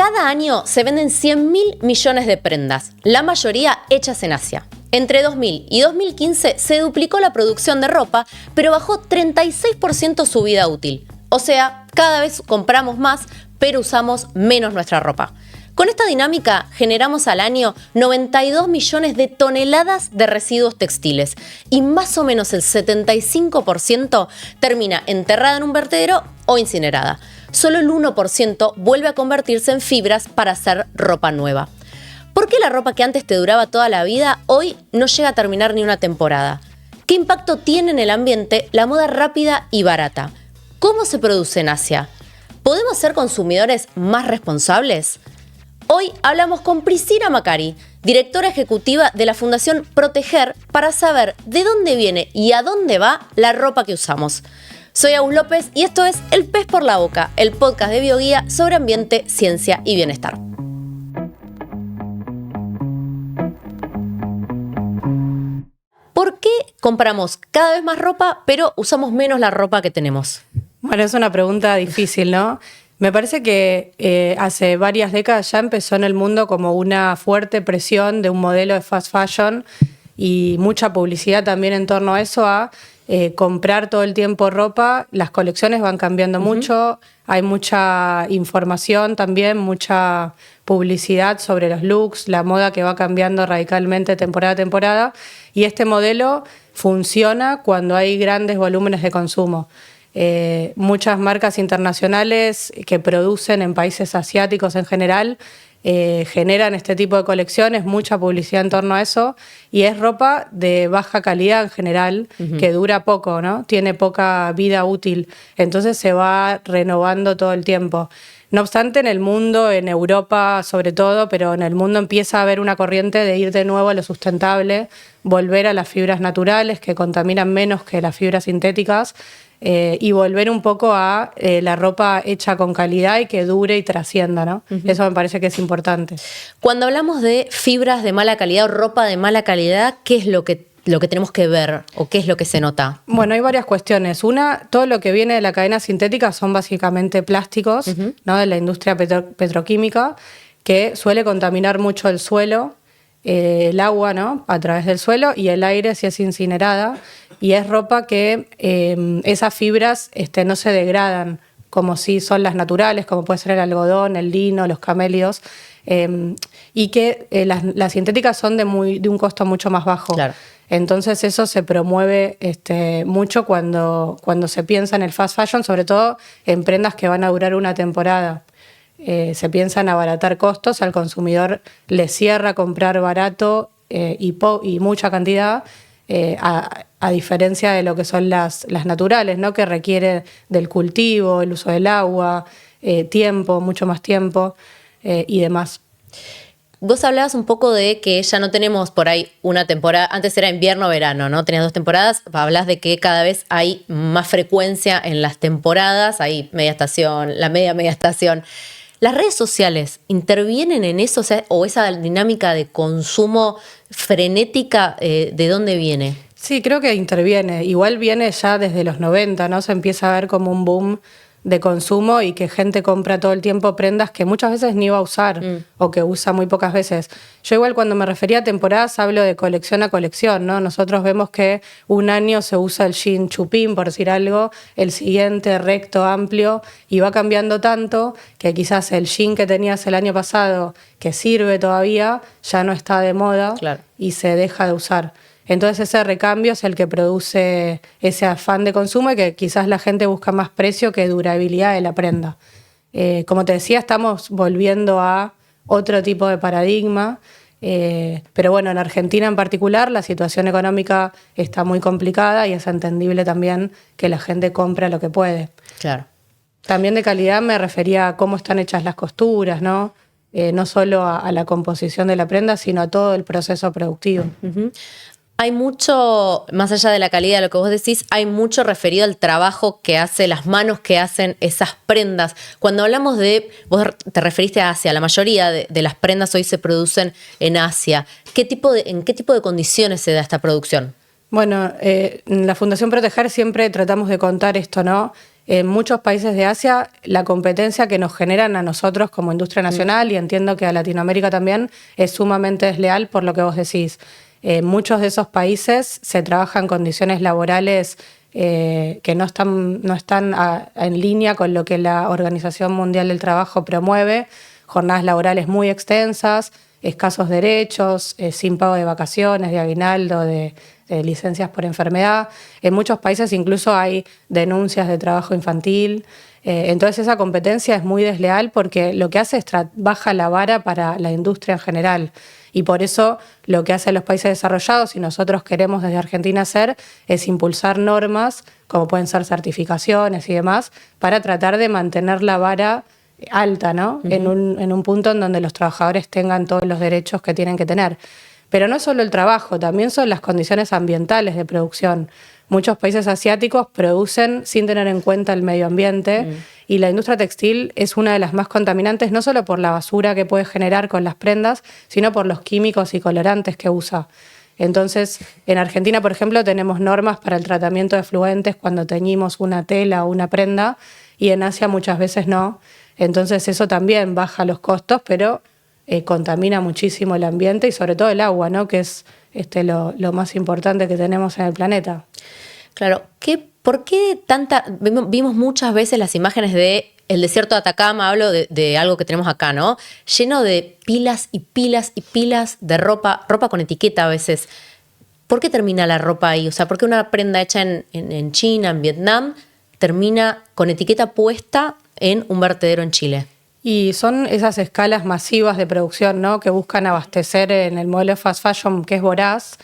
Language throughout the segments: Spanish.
Cada año se venden 100.000 millones de prendas, la mayoría hechas en Asia. Entre 2000 y 2015 se duplicó la producción de ropa, pero bajó 36% su vida útil. O sea, cada vez compramos más, pero usamos menos nuestra ropa. Con esta dinámica generamos al año 92 millones de toneladas de residuos textiles y más o menos el 75% termina enterrada en un vertedero o incinerada. Solo el 1% vuelve a convertirse en fibras para hacer ropa nueva. ¿Por qué la ropa que antes te duraba toda la vida hoy no llega a terminar ni una temporada? ¿Qué impacto tiene en el ambiente la moda rápida y barata? ¿Cómo se produce en Asia? ¿Podemos ser consumidores más responsables? Hoy hablamos con Priscila Macari, directora ejecutiva de la Fundación Proteger, para saber de dónde viene y a dónde va la ropa que usamos. Soy Agus López y esto es El Pez por la Boca, el podcast de Bioguía sobre ambiente, ciencia y bienestar. ¿Por qué compramos cada vez más ropa, pero usamos menos la ropa que tenemos? Bueno, es una pregunta difícil, ¿no? Me parece que hace varias décadas ya empezó en el mundo como una fuerte presión de un modelo de fast fashion y mucha publicidad también en torno a eso, a comprar todo el tiempo ropa. Las colecciones van cambiando mucho, hay mucha información también, mucha publicidad sobre los looks, la moda que va cambiando radicalmente temporada a temporada, y este modelo funciona cuando hay grandes volúmenes de consumo. Muchas marcas internacionales que producen en países asiáticos en general generan este tipo de colecciones, mucha publicidad en torno a eso, y es ropa de baja calidad en general, que dura poco, ¿no? Tiene poca vida útil, entonces se va renovando todo el tiempo. No obstante, en el mundo, en Europa sobre todo, pero en el mundo empieza a haber una corriente de ir de nuevo a lo sustentable, volver a las fibras naturales que contaminan menos que las fibras sintéticas, y volver un poco a la ropa hecha con calidad y que dure y trascienda, ¿no? Eso me parece que es importante. Cuando hablamos de fibras de mala calidad o ropa de mala calidad, ¿qué es lo que tenemos que ver o qué es lo que se nota? Bueno, hay varias cuestiones. Una, todo lo que viene de la cadena sintética son básicamente plásticos, ¿no? De la industria petroquímica, que suele contaminar mucho el suelo, el agua, ¿no? A través del suelo, y el aire si es incinerada, y es ropa que esas fibras no se degradan como si son las naturales, como puede ser el algodón, el lino, los camélidos, y que las sintéticas son de un costo mucho más bajo. Claro. Entonces eso se promueve mucho cuando se piensa en el fast fashion, sobre todo en prendas que van a durar una temporada. Se piensa en abaratar costos, al consumidor le cierra comprar barato y mucha cantidad, a diferencia de lo que son las naturales, ¿no? Que requiere del cultivo, el uso del agua, tiempo, mucho más tiempo y demás. Vos hablabas un poco de que ya no tenemos por ahí una temporada, antes era invierno-verano, ¿no? Tenías 2 temporadas, hablas de que cada vez hay más frecuencia en las temporadas, hay media estación, la media estación. ¿Las redes sociales intervienen en eso, o esa dinámica de consumo frenética, de dónde viene? Sí, creo que interviene. Igual viene ya desde los 90, ¿no? Se empieza a ver como un boom de consumo y que gente compra todo el tiempo prendas que muchas veces ni va a usar o que usa muy pocas veces. Yo igual cuando me refería a temporadas hablo de colección a colección, ¿no? Nosotros vemos que un año se usa el jean chupín, por decir algo, el siguiente recto, amplio, y va cambiando tanto que quizás el jean que tenías el año pasado, que sirve todavía, ya no está de moda. Claro. Y se deja de usar. Entonces ese recambio es el que produce ese afán de consumo y que quizás la gente busca más precio que durabilidad de la prenda. Como te decía, estamos volviendo a otro tipo de paradigma, pero bueno, en Argentina en particular la situación económica está muy complicada y es entendible también que la gente compra lo que puede. Claro. También de calidad me refería a cómo están hechas las costuras, ¿no? No solo a la composición de la prenda, sino a todo el proceso productivo. Hay mucho, más allá de la calidad de lo que vos decís, hay mucho referido al trabajo que hace, las manos que hacen esas prendas. Cuando hablamos vos te referiste a Asia, la mayoría de las prendas hoy se producen en Asia. ¿En qué tipo de condiciones se da esta producción? Bueno, en la Fundación Proteger siempre tratamos de contar esto, ¿no? En muchos países de Asia, la competencia que nos generan a nosotros como industria nacional, y entiendo que a Latinoamérica también, es sumamente desleal por lo que vos decís. En muchos de esos países se trabaja en condiciones laborales que no están en línea con lo que la Organización Mundial del Trabajo promueve, jornadas laborales muy extensas, escasos derechos, sin pago de vacaciones, de aguinaldo, de licencias por enfermedad. En muchos países incluso hay denuncias de trabajo infantil. Entonces esa competencia es muy desleal porque lo que hace es baja la vara para la industria en general. Y por eso lo que hacen los países desarrollados y nosotros queremos desde Argentina hacer es impulsar normas, como pueden ser certificaciones y demás, para tratar de mantener la vara alta, ¿no? Uh-huh. en un punto en donde los trabajadores tengan todos los derechos que tienen que tener. Pero no es solo el trabajo, también son las condiciones ambientales de producción. Muchos países asiáticos producen sin tener en cuenta el medio ambiente y la industria textil es una de las más contaminantes, no solo por la basura que puede generar con las prendas, sino por los químicos y colorantes que usa. Entonces, en Argentina, por ejemplo, tenemos normas para el tratamiento de efluentes cuando teñimos una tela o una prenda, y en Asia muchas veces no. Entonces eso también baja los costos, pero contamina muchísimo el ambiente y sobre todo el agua, ¿no? Que es lo más importante que tenemos en el planeta. Claro, ¿por qué vimos muchas veces las imágenes de el desierto de Atacama, hablo de algo que tenemos acá, ¿no? Lleno de pilas y pilas y pilas de ropa con etiqueta a veces. ¿Por qué termina la ropa ahí? O sea, ¿por qué una prenda hecha en China, en Vietnam, termina con etiqueta puesta en un vertedero en Chile? Y son esas escalas masivas de producción, ¿no? Que buscan abastecer en el modelo fast fashion, que es voraz,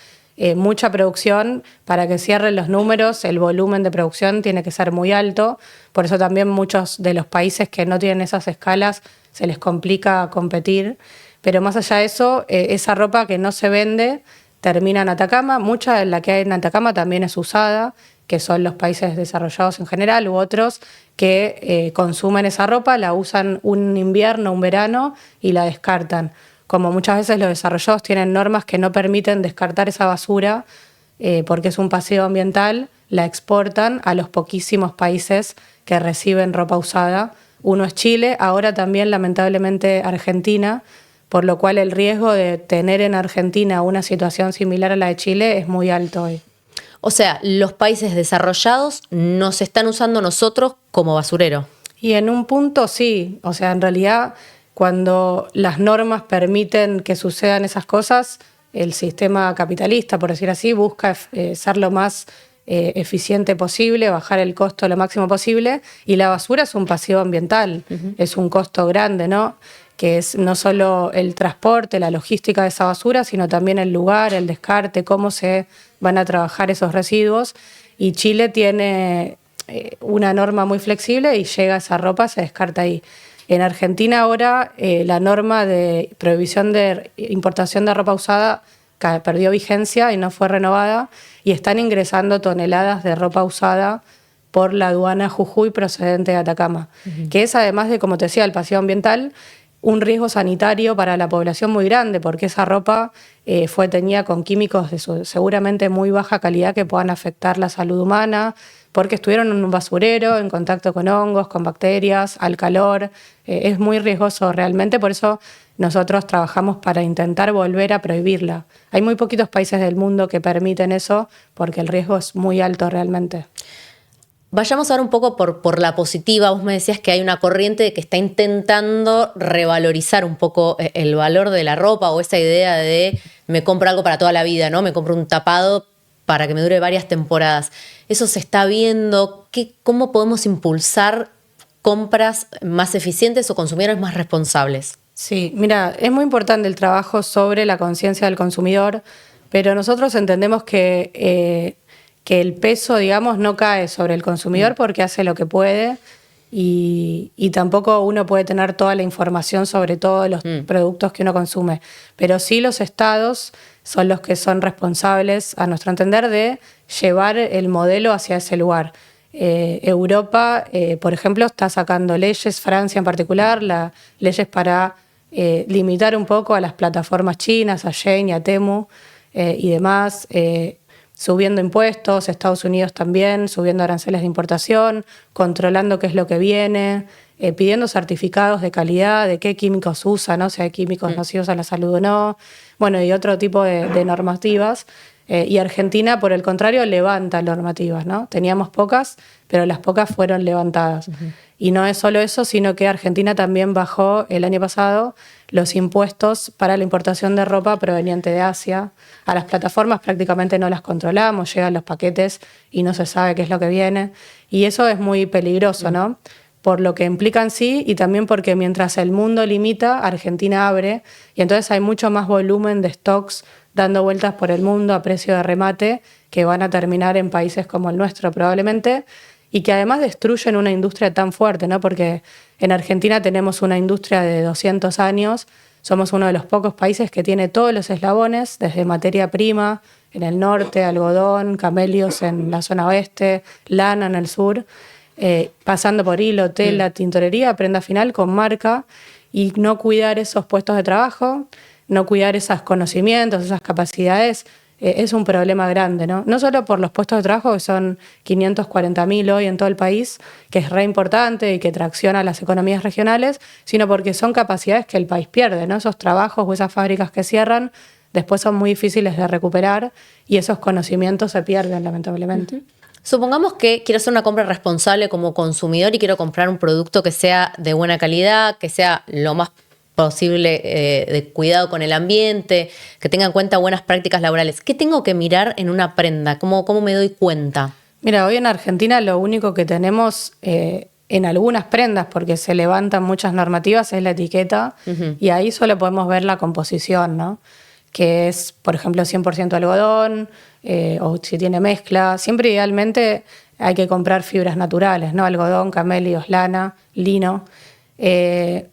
mucha producción. Para que cierren los números, el volumen de producción tiene que ser muy alto. Por eso también muchos de los países que no tienen esas escalas se les complica competir. Pero más allá de eso, esa ropa que no se vende termina en Atacama. Mucha de la que hay en Atacama también es usada, que son los países desarrollados en general, u otros que consumen esa ropa, la usan un invierno, un verano y la descartan. Como muchas veces los desarrollados tienen normas que no permiten descartar esa basura porque es un paseo ambiental, la exportan a los poquísimos países que reciben ropa usada. Uno es Chile, ahora también lamentablemente Argentina, por lo cual el riesgo de tener en Argentina una situación similar a la de Chile es muy alto hoy. O sea, los países desarrollados nos están usando nosotros como basurero. Y en un punto sí, o sea, en realidad cuando las normas permiten que sucedan esas cosas, el sistema capitalista, por decir así, busca ser lo más eficiente posible, bajar el costo lo máximo posible, y la basura es un pasivo ambiental, es un costo grande, ¿no? Que es no solo el transporte, la logística de esa basura, sino también el lugar, el descarte, cómo se van a trabajar esos residuos. Y Chile tiene una norma muy flexible y llega esa ropa, se descarta ahí. En Argentina ahora la norma de prohibición de importación de ropa usada perdió vigencia y no fue renovada, y están ingresando toneladas de ropa usada por la aduana Jujuy procedente de Atacama, que es, además de, como te decía, el pasivo ambiental, un riesgo sanitario para la población muy grande, porque esa ropa fue teñida con químicos de seguramente muy baja calidad que puedan afectar la salud humana, porque estuvieron en un basurero, en contacto con hongos, con bacterias, al calor. Es muy riesgoso realmente, por eso nosotros trabajamos para intentar volver a prohibirla. Hay muy poquitos países del mundo que permiten eso, porque el riesgo es muy alto realmente. Vayamos ahora un poco por la positiva. Vos me decías que hay una corriente que está intentando revalorizar un poco el valor de la ropa, o esa idea de me compro algo para toda la vida, ¿no? Me compro un tapado para que me dure varias temporadas. Eso se está viendo. ¿Cómo podemos impulsar compras más eficientes o consumidores más responsables? Sí, mira, es muy importante el trabajo sobre la conciencia del consumidor, pero nosotros entendemos que el peso, digamos, no cae sobre el consumidor porque hace lo que puede, y tampoco uno puede tener toda la información sobre todos los productos que uno consume. Pero sí los estados son los que son responsables, a nuestro entender, de llevar el modelo hacia ese lugar. Europa, por ejemplo, está sacando leyes, Francia en particular, leyes para limitar un poco a las plataformas chinas, a Shein y a Temu y demás. subiendo impuestos, Estados Unidos también, subiendo aranceles de importación, controlando qué es lo que viene, pidiendo certificados de calidad, de qué químicos usa, ¿no? Si hay químicos nocivos a la salud o no, bueno, y otro tipo de normativas. Y Argentina, por el contrario, levanta normativas, ¿no? Teníamos pocas, pero las pocas fueron levantadas. Y no es solo eso, sino que Argentina también bajó el año pasado los impuestos para la importación de ropa proveniente de Asia. A las plataformas prácticamente no las controlamos, llegan los paquetes y no se sabe qué es lo que viene. Y eso es muy peligroso, ¿no? Por lo que implica en sí y también porque mientras el mundo limita, Argentina abre y entonces hay mucho más volumen de stocks dando vueltas por el mundo a precio de remate que van a terminar en países como el nuestro probablemente y que además destruyen una industria tan fuerte, ¿no? Porque en Argentina tenemos una industria de 200 años, somos uno de los pocos países que tiene todos los eslabones, desde materia prima en el norte, algodón, camelios en la zona oeste, lana en el sur, pasando por hilo, tela, tintorería, prenda final con marca y no cuidar esos puestos de trabajo, no cuidar esos conocimientos, esas capacidades, es un problema grande, ¿no? No solo por los puestos de trabajo, que son 540.000 hoy en todo el país, que es re importante y que tracciona las economías regionales, sino porque son capacidades que el país pierde, ¿no? Esos trabajos o esas fábricas que cierran después son muy difíciles de recuperar y esos conocimientos se pierden, lamentablemente. Supongamos que quiero hacer una compra responsable como consumidor y quiero comprar un producto que sea de buena calidad, que sea lo más posible de cuidado con el ambiente, que tenga en cuenta buenas prácticas laborales. ¿Qué tengo que mirar en una prenda? ¿Cómo me doy cuenta? Mira, hoy en Argentina lo único que tenemos en algunas prendas, porque se levantan muchas normativas, es la etiqueta y ahí solo podemos ver la composición, ¿no? Que es, por ejemplo, 100% algodón o si tiene mezcla. Siempre idealmente hay que comprar fibras naturales, ¿no? Algodón, camelios, lana, lino.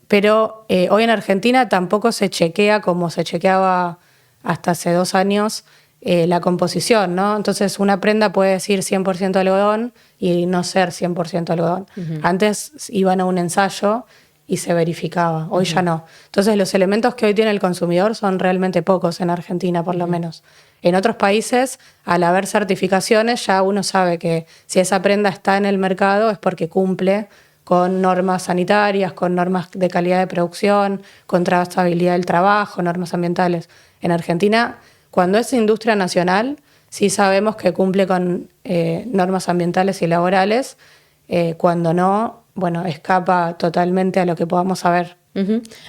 Pero hoy en Argentina tampoco se chequea como se chequeaba hasta hace 2 años la composición, ¿no? Entonces una prenda puede decir 100% algodón y no ser 100% algodón. Antes iban a un ensayo y se verificaba, hoy ya no. Entonces los elementos que hoy tiene el consumidor son realmente pocos en Argentina, por lo menos. En otros países, al haber certificaciones, ya uno sabe que si esa prenda está en el mercado es porque cumple con normas sanitarias, con normas de calidad de producción, con trazabilidad del trabajo, normas ambientales. En Argentina, cuando es industria nacional, sí sabemos que cumple con normas ambientales y laborales, cuando no, bueno, escapa totalmente a lo que podamos saber.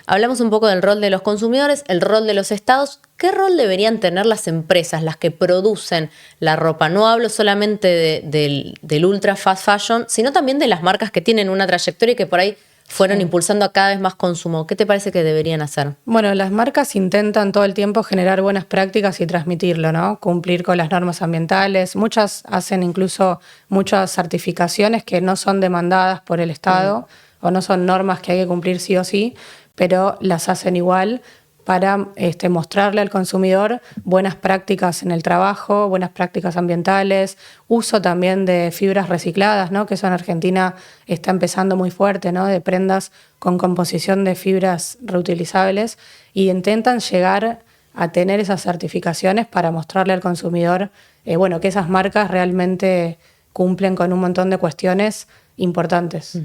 Hablamos un poco del rol de los consumidores, el rol de los estados. ¿Qué rol deberían tener las empresas, las que producen la ropa? No hablo solamente del ultra fast fashion, sino también de las marcas que tienen una trayectoria y que por ahí fueron impulsando a cada vez más consumo. ¿Qué te parece que deberían hacer? Bueno, las marcas intentan todo el tiempo generar buenas prácticas y transmitirlo, ¿no? Cumplir con las normas ambientales. Muchas hacen incluso muchas certificaciones que no son demandadas por el Estado o no son normas que hay que cumplir sí o sí, pero las hacen igual para mostrarle al consumidor buenas prácticas en el trabajo, buenas prácticas ambientales, uso también de fibras recicladas, ¿no? Que eso en Argentina está empezando muy fuerte, ¿no? De prendas con composición de fibras reutilizables y intentan llegar a tener esas certificaciones para mostrarle al consumidor que esas marcas realmente cumplen con un montón de cuestiones importantes.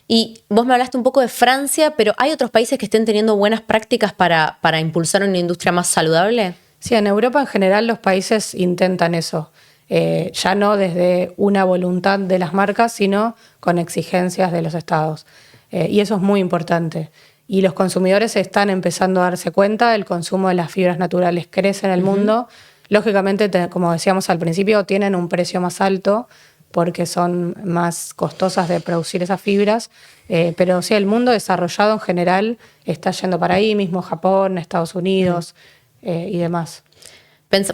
Y vos me hablaste un poco de Francia, pero ¿hay otros países que estén teniendo buenas prácticas para impulsar una industria más saludable? Sí, en Europa en general los países intentan eso. Ya no desde una voluntad de las marcas, sino con exigencias de los estados. Y eso es muy importante. Y los consumidores están empezando a darse cuenta, el consumo de las fibras naturales crece en el mundo. Lógicamente, como decíamos al principio, tienen un precio más alto, porque son más costosas de producir esas fibras, pero sí, el mundo desarrollado en general está yendo para ahí, mismo Japón, Estados Unidos y demás.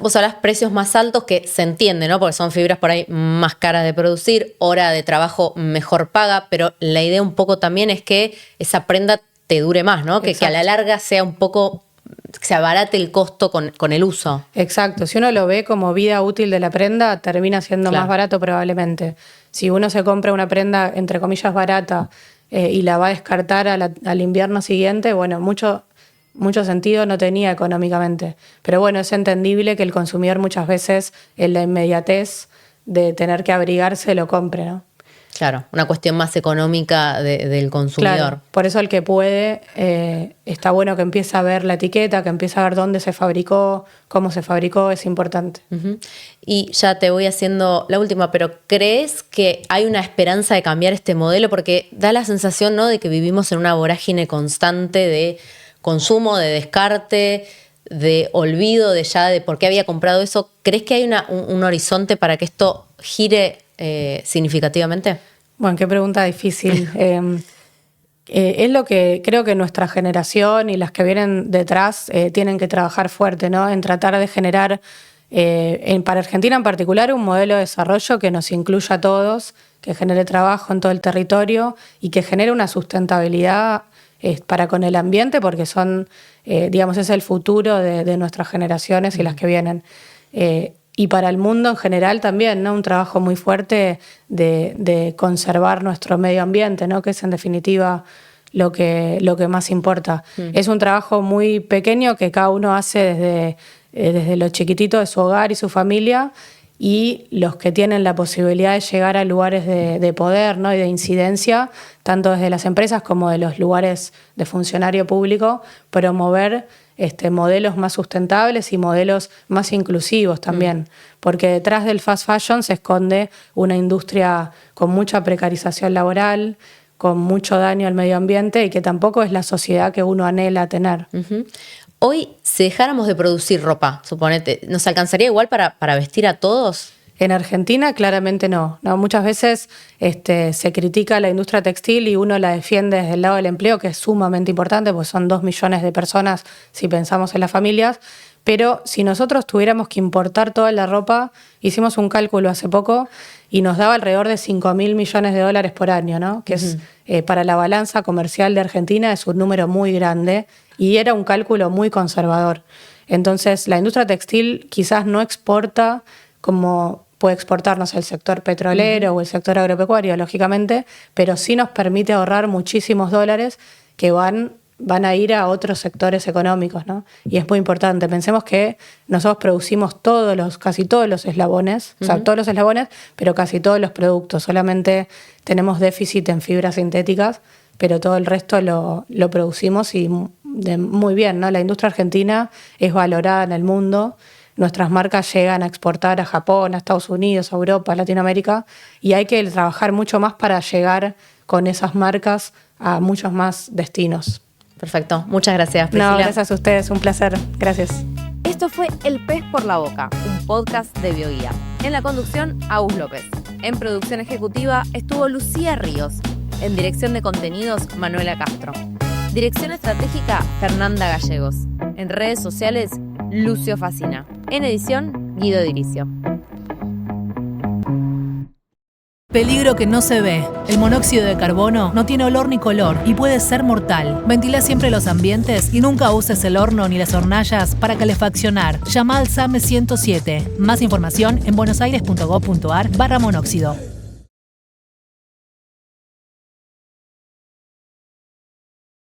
Vos hablás precios más altos que se entiende, ¿no? Porque son fibras por ahí más caras de producir, hora de trabajo mejor paga, pero la idea un poco también es que esa prenda te dure más, ¿no? Que a la larga sea un poco, que se abarate el costo con el uso. Exacto, si uno lo ve como vida útil de la prenda, termina siendo más barato probablemente. Si uno se compra una prenda, entre comillas, barata y la va a descartar al invierno siguiente, bueno, mucho mucho sentido no tenía económicamente. Pero bueno, es entendible que el consumidor muchas veces en la inmediatez de tener que abrigarse lo compre, ¿no? Claro, una cuestión más económica del consumidor. Claro, por eso el que puede, está bueno que empiece a ver la etiqueta, que empiece a ver dónde se fabricó, cómo se fabricó, es importante. Uh-huh. Y ya te voy haciendo la última, pero ¿crees que hay una esperanza de cambiar este modelo? Porque da la sensación, ¿no?, de que vivimos en una vorágine constante de consumo, de descarte, de olvido de por qué había comprado eso. ¿Crees que hay un horizonte para que esto gire significativamente? Bueno, qué pregunta difícil. Es lo que creo que nuestra generación y las que vienen detrás tienen que trabajar fuerte, ¿no? En tratar de generar, para Argentina en particular, un modelo de desarrollo que nos incluya a todos, que genere trabajo en todo el territorio y que genere una sustentabilidad para con el ambiente, porque es el futuro de nuestras generaciones y las que vienen. Y para el mundo en general también, ¿no? Un trabajo muy fuerte de conservar nuestro medio ambiente, ¿no? Que es en definitiva lo que más importa. Es un trabajo muy pequeño que cada uno hace desde lo chiquitito de su hogar y su familia, y los que tienen la posibilidad de llegar a lugares de poder, ¿no?, y de incidencia, tanto desde las empresas como de los lugares de funcionario público, promover modelos más sustentables y modelos más inclusivos también, porque detrás del fast fashion se esconde una industria con mucha precarización laboral, con mucho daño al medio ambiente y que tampoco es la sociedad que uno anhela tener. Uh-huh. Hoy, si dejáramos de producir ropa, suponete, ¿nos alcanzaría igual para vestir a todos? En Argentina claramente no. Muchas veces se critica la industria textil y uno la defiende desde el lado del empleo, que es sumamente importante, porque son 2 millones de personas si pensamos en las familias. Pero si nosotros tuviéramos que importar toda la ropa, hicimos un cálculo hace poco y nos daba alrededor de $5.000 millones por año, ¿no? Que es para la balanza comercial de Argentina es un número muy grande y era un cálculo muy conservador. Entonces, la industria textil quizás no exporta como puede exportarnos el sector petrolero o el sector agropecuario, lógicamente, pero sí nos permite ahorrar muchísimos dólares que van a ir a otros sectores económicos, ¿no? Y es muy importante. Pensemos que nosotros producimos casi todos los eslabones, o sea, todos los eslabones, pero casi todos los productos. Solamente tenemos déficit en fibras sintéticas, pero todo el resto lo producimos y muy bien, ¿no? La industria argentina es valorada en el mundo. Nuestras marcas llegan a exportar a Japón, a Estados Unidos, a Europa, a Latinoamérica, y hay que trabajar mucho más para llegar con esas marcas a muchos más destinos. Perfecto. Muchas gracias, Priscila. No, gracias a ustedes. Un placer. Gracias. Esto fue El Pez por la Boca, un podcast de Bioguía. En la conducción, Agus López. En producción ejecutiva estuvo Lucía Ríos. En dirección de contenidos, Manuela Castro. Dirección estratégica, Fernanda Gallegos. En redes sociales, Lucio Facina. En edición, Guido Diricio. Peligro que no se ve. El monóxido de carbono no tiene olor ni color y puede ser mortal. Ventila siempre los ambientes y nunca uses el horno ni las hornallas para calefaccionar. Llama al SAME 107. Más información en buenosaires.gov.ar/monóxido.